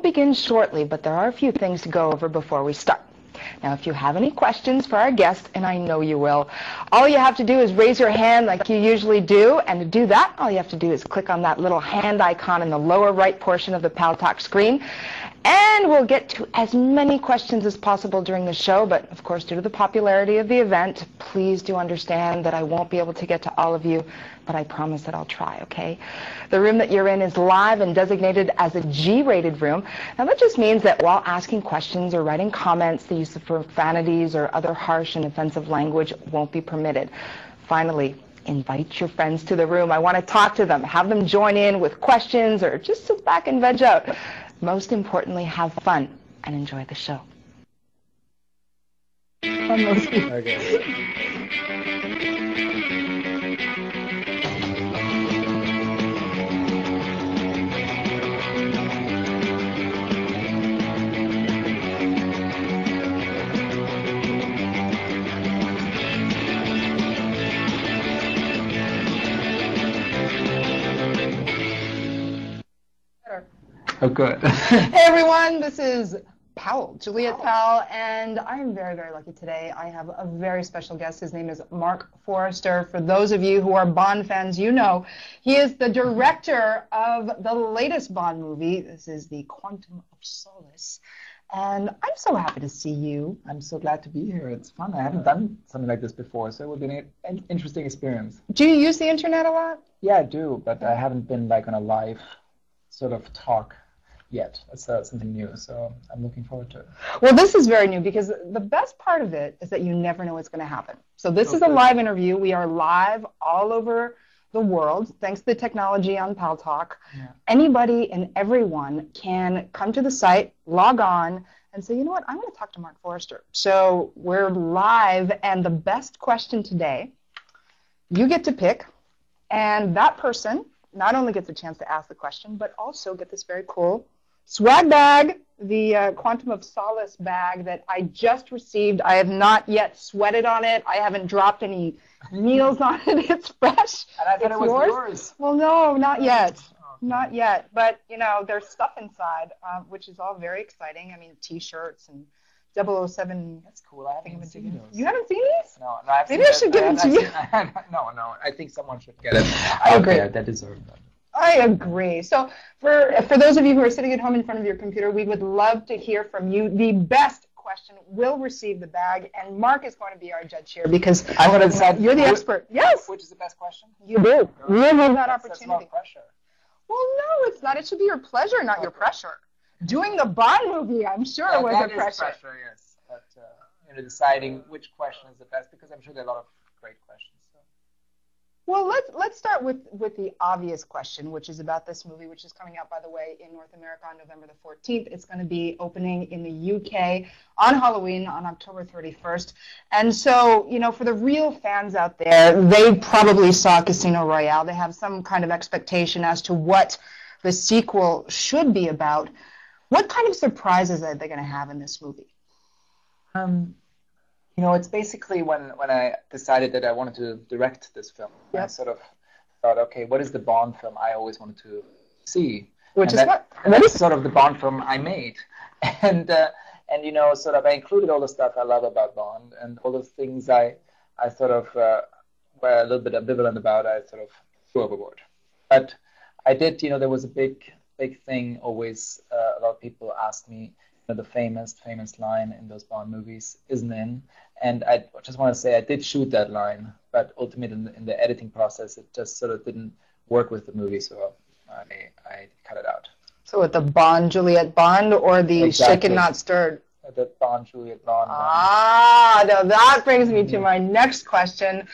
begin shortly, but there are a few things to go over before we start. Now, if you have any questions for our guest, and I know you will, all you have to do is raise your hand like you usually do, and to do that, all you have to do is click on that little hand icon in the lower right portion of the Paltalk screen, and we'll get to as many questions as possible during the show, but of course, due to the popularity of the event, please do understand that I won't be able to get to all of you, but I promise that I'll try, okay? The room that you're in is live and designated as a G-rated room. Now, that just means that while asking questions or writing comments, the use of profanities or other harsh and offensive language won't be permitted. Finally, invite your friends to the room. I want to talk to them, have them join in with questions, or just sit back and veg out. Most importantly, have fun and enjoy the show. Oh, good. Hey, everyone. This is Powell, Juliette Powell, and I am very, very lucky today. I have a very special guest. His name is Mark Forster. For those of you who are Bond fans, you know he is the director of the latest Bond movie. This is the Quantum of Solace. And I'm so happy to see you. I'm so glad to be here. It's fun. I haven't done something like this before, so it would be an interesting experience. Do you use the internet a lot? Yeah, I do, but I haven't been like on a live sort of talk yet. That's something new, so I'm looking forward to it. Well, this is very new because the best part of it is that you never know what's going to happen. So this is a live interview. We are live all over the world, thanks to the technology on Paltalk. Yeah. Anybody and everyone can come to the site, log on, and say, you know what, I'm going to talk to Mark Forster. So we're live, and the best question today, you get to pick, and that person not only gets a chance to ask the question, but also get this very cool swag bag, the Quantum of Solace bag that I just received. I have not yet sweated on it. I haven't dropped any meals on it. It's fresh. And I thought it was yours. Well, no, not yet. Not yet. But, you know, there's stuff inside, which is all very exciting. I mean, T-shirts and 007. That's cool. I haven't seen those. You haven't seen these? No, I've Maybe I should give them to you. No, I think someone should get it. I agree. That deserves that. I agree. So for those of you who are sitting at home in front of your computer, we would love to hear from you. The best question will receive the bag, and Mark is going to be our judge here because I'm going to decide. You're the expert. Yes. Which is the best question? You do. You have that opportunity. That's not pressure. Well, no, it's not. It should be your pleasure, not your pressure. Doing the Bond movie, I'm sure, was a pressure. That is pressure, yes. But deciding which question is the best, because I'm sure there are a lot of great questions. So. Well, let's start with the obvious question, which is about this movie, which is coming out, by the way, in North America on November the 14th. It's going to be opening in the UK on Halloween on October 31st. And so, you know, for the real fans out there, they probably saw Casino Royale. They have some kind of expectation as to what the sequel should be about. What kind of surprises are they going to have in this movie? You know, it's basically when I decided that I wanted to direct this film, yep. I sort of thought, okay, what is the Bond film I always wanted to see? Which and is that, what? That's sort of the Bond film I made. And you know, sort of I included all the stuff I love about Bond and all the things I sort of were a little bit ambivalent about, I sort of threw overboard. But I did, you know, there was a big thing always, a lot of people asked me, the famous line in those Bond movies isn't in, and I just want to say I did shoot that line, but ultimately in the editing process it just sort of didn't work with the movie, so I cut it out. So with the Bond, Juliette Bond, or the exactly. Shaken Not Stirred? The Bond, Juliette Bond. Now that brings me to my next question.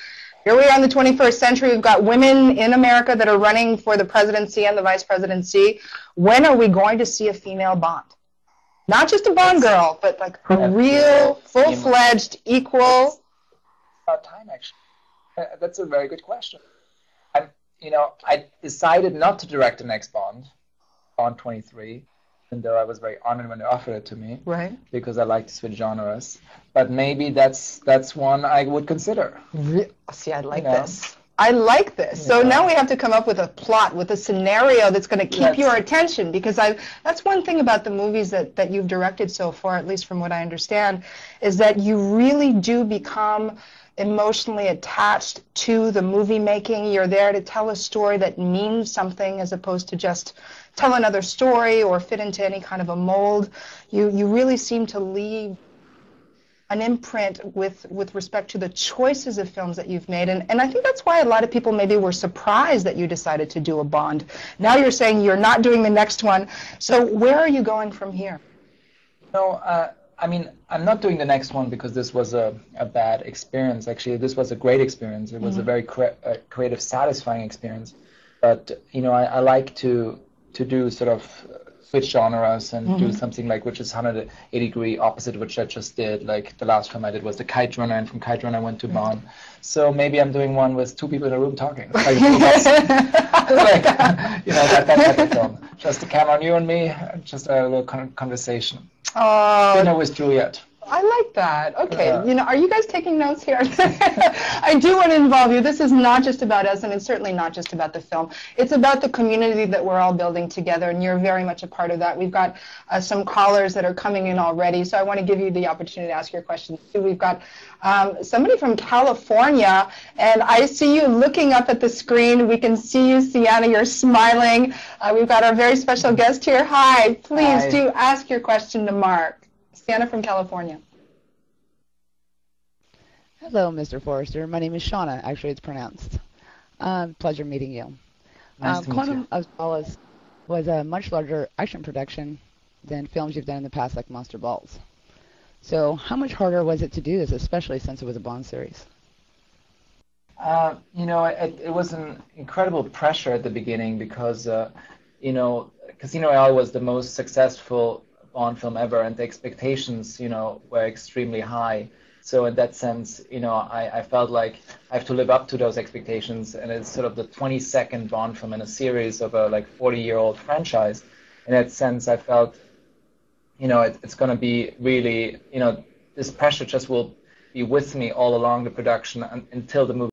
Here we are in the 21st century. We've got women in America that are running for the presidency and the vice presidency. When are we going to see a female Bond? Not just a Bond girl, but like a real, full-fledged, equal. It's about time, actually. That's a very good question. I decided not to direct the next Bond, Bond 23, even though I was very honored when they offered it to me. Right. Because I like to switch genres. But maybe that's one I would consider. See, I like this. I like this. So now we have to come up with a plot, with a scenario that's going to keep your attention, because that's one thing about the movies that you've directed so far, at least from what I understand, is that you really do become emotionally attached to the movie making. You're there to tell a story that means something as opposed to just tell another story or fit into any kind of a mold. You really seem to leave an imprint with respect to the choices of films that you've made. And I think that's why a lot of people maybe were surprised that you decided to do a Bond. Now you're saying you're not doing the next one. So where are you going from here? No, I mean, I'm not doing the next one because this was a bad experience. Actually, this was a great experience. It was a very creative, satisfying experience. But, you know, I like to do sort of switch genres and do something like which is 180-degree opposite, which I just did. Like the last film I did was The Kite Runner, and from Kite Runner I went to Bond. So maybe I'm doing one with two people in a room talking. Like, like, you know, that type of film. Just the camera on you and me, just a little conversation. Dinner with Juliette. I like that. Okay, you know, are you guys taking notes here? I do want to involve you. This is not just about us, and it's certainly not just about the film. It's about the community that we're all building together, and you're very much a part of that. We've got some callers that are coming in already, so I want to give you the opportunity to ask your questions too. We've got somebody from California, and I see you looking up at the screen. We can see you, Sienna. You're smiling. We've got our very special guest here. Hi. Please do ask your question to Mark. Sienna from California. Hello, Mr. Forster. My name is Shauna. Actually, it's pronounced. Pleasure meeting you. Nice to meet Quantum you. of Solace was a much larger action production than films you've done in the past, like Monster Balls. So how much harder was it to do this, especially since it was a Bond series? You know, it was an incredible pressure at the beginning because, you know, Casino Royale was the most successful Bond film ever, and the expectations, you know, were extremely high. So in that sense, you know, I felt like I have to live up to those expectations, and it's sort of the 22nd Bond film in a series of a like 40-year-old franchise. In that sense, I felt, you know, it's going to be really, you know, this pressure just will be with me all along the production until the movie